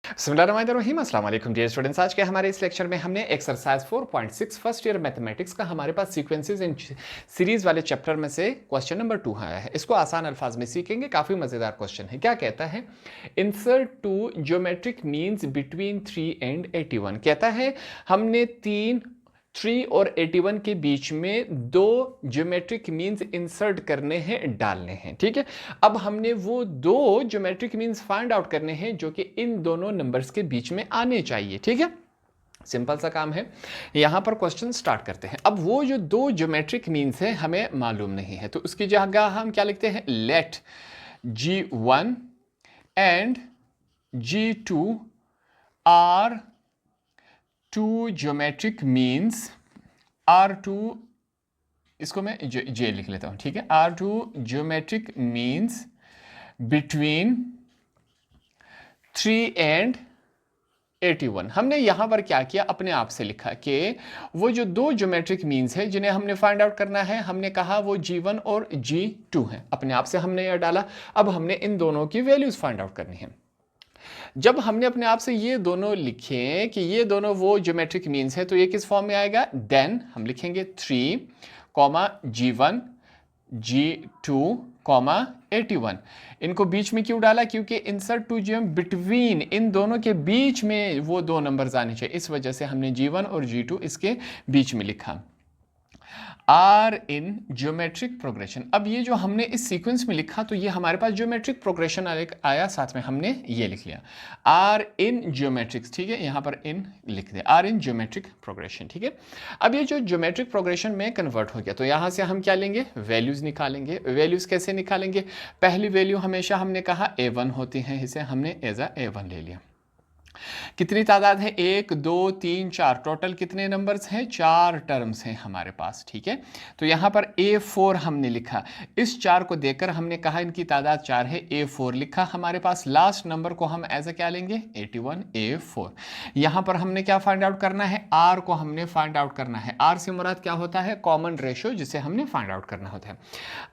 बिस्मिल्लाहिर्रहमानिर्रहीम, अस्सलाम वालेकुम डियर स्टूडेंट्स। आज के हमारे इस लेक्चर में हमने एक्सरसाइज 4.6 फर्स्ट ईयर मैथमेटिक्स का हमारे पास सीक्वेंसेस इन सीरीज वाले चैप्टर में से क्वेश्चन नंबर 2 आया है। इसको आसान अल्फाज में सीखेंगे, काफ़ी मज़ेदार क्वेश्चन है। क्या कहता है? Insert two geometric means between 3 and 81। कहता है हमने 3 और 81 के बीच में दो ज्योमेट्रिक मीन्स इंसर्ट करने हैं, डालने हैं। ठीक है, अब हमने वो दो ज्योमेट्रिक मीन्स फाइंड आउट करने हैं जो कि इन दोनों नंबर्स के बीच में आने चाहिए। ठीक है, सिंपल सा काम है। यहां पर क्वेश्चन स्टार्ट करते हैं। अब वो जो दो ज्योमेट्रिक मीन्स है हमें मालूम नहीं है, तो उसकी जगह हम क्या लिखते हैं? Let G1 and G2 are two geometric means, R2, इसको मैं जे लिख लेता हूं। ठीक है, R2 geometric means between 3 and 81। हमने यहां पर क्या किया, अपने आप से लिखा कि वो जो दो ज्योमेट्रिक मीन्स है जिन्हें हमने फाइंड आउट करना है, हमने कहा वो G1 और G2 है। अपने आप से हमने यह डाला। अब हमने इन दोनों की वैल्यूज फाइंड आउट करनी है। जब हमने अपने आप से ये दोनों लिखे कि ये दोनों वो ज्योमेट्रिक मीन्स है, तो ये किस फॉर्म में आएगा? देन हम लिखेंगे 3, G1, G2, 81। इनको बीच में क्यों डाला? क्योंकि इंसर्ट टू ज्योम बिटवीन, इन दोनों के बीच में वो दो नंबर्स आने चाहिए, इस वजह से हमने G1 और G2 इसके बीच में लिखा। Are in geometric progression. अब ये जो हमने इस सीक्वेंस में लिखा, तो ये हमारे पास ज्योमेट्रिक प्रोग्रेशन आया, साथ में हमने ये लिख लिया आर इन ज्योमेट्रिक्स। ठीक है, यहां पर इन लिख दिया, आर इन ज्योमेट्रिक प्रोग्रेशन। ठीक है, अब ये जो ज्योमेट्रिक प्रोग्रेशन में कन्वर्ट हो गया, तो यहां से हम क्या लेंगे? वैल्यूज निकालेंगे। वैल्यूज कैसे निकालेंगे? पहली वैल्यू हमेशा हमने कहा A1 होती है, इसे हमने एज A1 ले लिया। कितनी तादाद है? 1 2 3 4, टोटल कितने नंबर्स हैं? 4 टर्म्स हैं हमारे पास। ठीक है, तो यहां पर A4 हमने लिखा। इस 4 को देकर हमने कहा इनकी तादाद 4 है, A4 लिखा हमारे पास। लास्ट नंबर को हम एज क्या लेंगे? 81, A4। यहां पर हमने क्या फाइंड आउट करना है? R को हमने फाइंड आउट करना है। R से मुराद क्या होता है? कॉमन रेशियो, जिसे हमने फाइंड आउट करना होता है।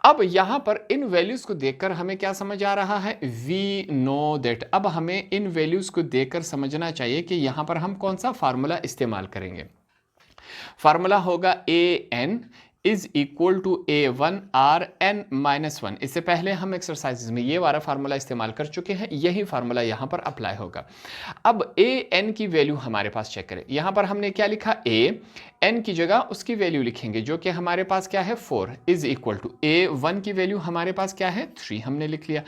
अब यहां पर इन वैल्यूज को देखकर हमें क्या समझ आ रहा है? We know that. अब हमें इन वैल्यूज को देखकर समझना चाहिए कि यहां पर हम कौन सा फार्मूला इस्तेमाल करेंगे। फार्मूला होगा an is equal to A1 Rn-1। इससे पहले हम एक्सरसाइजेज में ये वाला फार्मूला इस्तेमाल कर चुके हैं, यही फार्मूला यहां पर अप्लाई होगा। अब an की वैल्यू हमारे पास चेक करें। यहां पर हमने क्या लिखा? n की जगह उसकी वैल्यू लिखेंगे जो कि हमारे पास क्या है? 4 इज इक्वल टू A1 की वैल्यू हमारे पास क्या है? 3 हमने लिख लिया।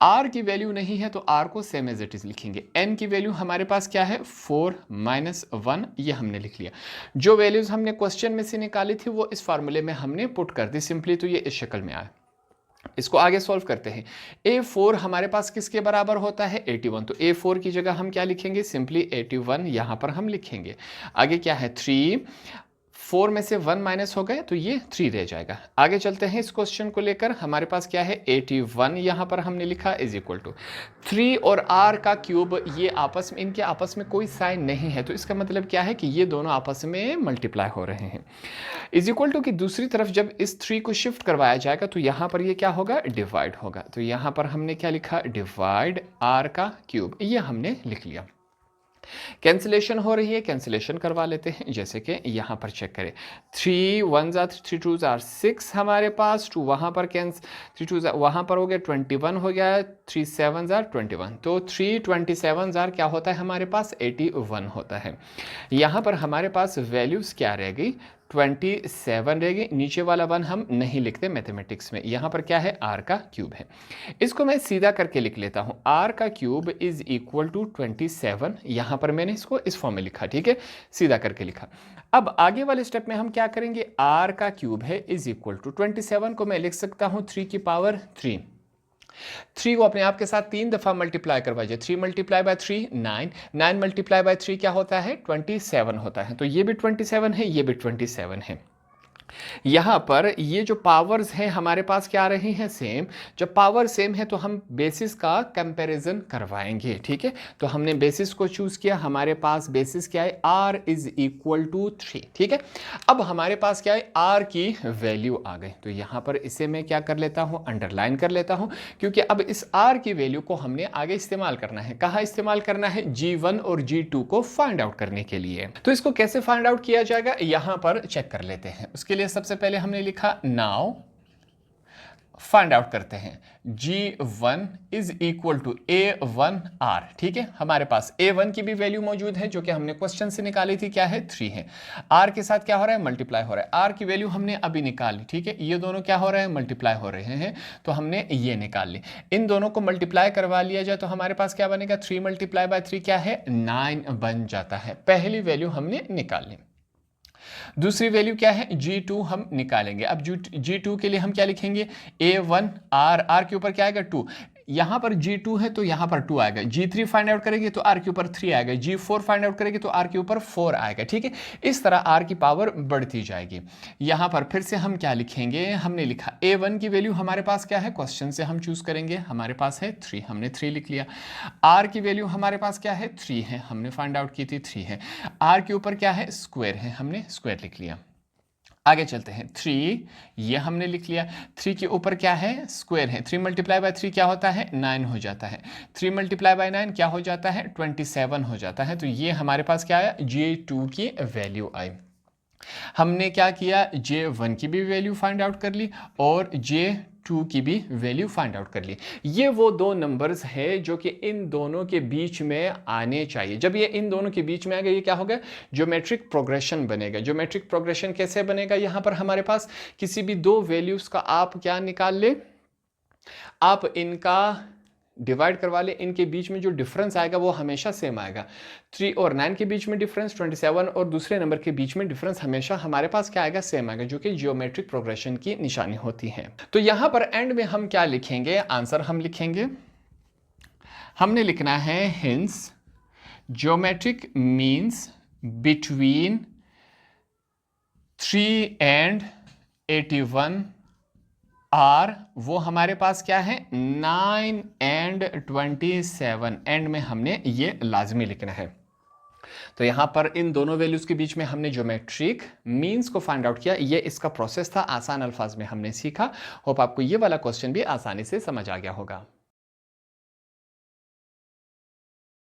r की वैल्यू नहीं है तो r को सेम एज इट इज लिखेंगे। n की वैल्यू हमारे पास क्या है? 4 - 1, ये हमने लिख लिया। जो वैल्यूज हमने क्वेश्चन में से निकाली थी वो इस फार्मूले में हमने पुट कर दी सिंपली, तो ये इस शक्ल में आया। इसको आगे सॉल्व करते हैं। A4 हमारे पास किसके बराबर होता है? 81। तो A4 की जगह हम क्या लिखेंगे? सिंपली 81 यहां पर हम लिखेंगे। आगे क्या है? 3, 4 में से 1 माइनस हो गए तो ये 3 रह जाएगा। आगे चलते हैं इस क्वेश्चन को लेकर। हमारे पास क्या है? 81 यहां पर हमने लिखा इज इक्वल टू 3 और r का क्यूब। ये आपस में, इनके आपस में कोई साइन नहीं है, तो इसका मतलब क्या है कि ये दोनों आपस में मल्टीप्लाई हो रहे हैं। इज इक्वल टू की दूसरी तरफ जब इस 3 को शिफ्ट करवाया जाएगा तो यहां पर ये क्या होगा? डिवाइड होगा। तो यहां पर हमने क्या लिखा? डिवाइड r का क्यूब, ये हमने लिख लिया। कैंसिलेशन हो रही है, कैंसिलेशन करवा लेते हैं, जैसे कि यहां पर चेक करें। 3 1 3 2 6 हमारे पास, 2 वहां पर 3 2 वहां पर हो गया, 21 हो गया, 3 7 21। तो 3 27 क्या होता है हमारे पास? 81 होता है। यहां पर हमारे पास वैल्यूज क्या रह गई? 27 रह गई। नीचे वाला 1 हम नहीं लिखते मैथमेटिक्स में, यहां पर क्या है? r का क्यूब है। इसको मैं सीधा करके लिख लेता हूं। r का क्यूब इज इक्वल टू 27। यहां पर मैंने इसको इस फॉर्म में लिखा। ठीक है, सीधा करके लिखा। अब आगे वाले स्टेप में हम क्या करेंगे? r का क्यूब है इज इक्वल टू 27 को मैं लिख सकता हूं 3 की पावर 3। 3 को अपने आप के साथ 3 दफा मल्टीप्लाई करवाइए। 3 मल्टीप्लाई बाय 3 9, 9 मल्टीप्लाई बाय 3 क्या होता है? 27 होता है। तो ये भी 27 है, ये भी 27 है। यहाँ पर ये जो पावर्स हैं हमारे पास क्या आ रही हैं, सेम। जब पावर सेम है तो हम बेसिस का कंपैरिजन करवाएंगे, ठीक है। तो हमने बेसिस को चूज किया, हमारे पास बेसिस क्या है, r इज इक्वल टू 3, ठीक है। अब हमारे पास क्या है, r की वैल्यू आ गई, तो यहाँ पर इसे मैं क्या कर लेता हूँ, अंडरलाइन कर लेता हूँ, क्योंकि अब इस r की वैल्यू को हमने आगे इस्तेमाल करना है। कहाँ इस्तेमाल करना है, G1 और G2 को फाइंड आउट करने के लिए। तो इसको कैसे फाइंड आउट किया जाएगा, यहाँ पर चेक कर लेते हैं। उसके लिए सबसे पहले हमने लिखा नाउ फाइंड आउट करते हैं, G1 is equal to A1R, ठीक है। हमारे पास A1 की भी वैल्यू मौजूद है जो कि हमने क्वेश्चन से निकाली थी, क्या है, 3 है। R के साथ क्या हो रहा है, मल्टीप्लाई हो रहा है। R की वैल्यू हमने अभी निकाली, ठीक है। ये दोनों क्या हो रहे हैं, मल्टीप्लाई हो रहे हैं, तो हमने ये निकाल ली। इन दोनों को मल्टीप्लाई करवा लिया जाए तो हमारे पास क्या बनेगा, 3 मल्टीप्लाई बाय 3 क्या है, 9 बन जाता है। पहली वैल्यू हमने निकाल ली। दूसरी वैल्यू क्या है, G2 हम निकालेंगे। अब G2 के लिए हम क्या लिखेंगे, A1 R के ऊपर क्या आएगा, 2। यहां पर G2 है तो यहां पर 2 आएगा। G3 फाइंड आउट करेंगे तो R के ऊपर 3 आएगा। G4 फाइंड आउट करेंगे तो R के ऊपर 4 आएगा, ठीक है। इस तरह R की पावर बढ़ती जाएगी। यहां पर फिर से हम क्या लिखेंगे, हमने लिखा A1 की वैल्यू हमारे पास क्या है, क्वेश्चन से हम चूज करेंगे, हमारे पास है 3, हमने 3 लिख लिया। R की वैल्यू हमारे पास क्या है, 3 है, हमने फाइंड आउट की थी, 3 है। R के ऊपर क्या है, स्क्वायर है, हमने स्क्वायर लिख लिया। आगे चलते हैं, 3 ये हमने लिख लिया। 3 के ऊपर क्या है, स्क्वायर है। 3 मल्टीप्लाई बाय 3 क्या होता है, 9 हो जाता है। 3 मल्टीप्लाई बाय 9 क्या हो जाता है, 27 हो जाता है। तो ये हमारे पास क्या आया, J2 की वैल्यू आई। हमने क्या किया, J1 की भी वैल्यू फाइंड आउट कर ली और J2 की भी वैल्यू फाइंड आउट कर ली। ये वो दो नंबर्स है जो कि इन दोनों के बीच में आने चाहिए। जब ये इन दोनों के बीच में आ गए, ये क्या होगा, ज्योमेट्रिक प्रोग्रेशन बनेगा। ज्योमेट्रिक प्रोग्रेशन कैसे बनेगा, यहां पर हमारे पास किसी भी दो वैल्यूज का आप क्या निकाल ले, आप इनका डिवाइड करवा ले, इनके बीच में जो डिफरेंस आएगा वो हमेशा सेम आएगा। 3 और 9 के बीच में डिफरेंस, 27 और दूसरे नंबर के बीच में डिफरेंस हमेशा हमारे पास क्या आएगा, सेम आएगा, जो कि जियोमेट्रिक प्रोग्रेशन की निशानी होती है। तो यहां पर एंड में हम क्या लिखेंगे, आंसर हम लिखेंगे, हमने लिखना है hence geometric means between 3 and 81 are, वो हमारे पास क्या है, 9 एंड 27। एंड में हमने ये लाजमी लिखना है। तो यहां पर इन दोनों वैल्यूज के बीच में हमने ज्योमेट्रिक मीन्स को फाइंड आउट किया। ये इसका प्रोसेस था, आसान अल्फाज में हमने सीखा। होप आपको ये वाला क्वेश्चन भी आसानी से समझ आ गया होगा।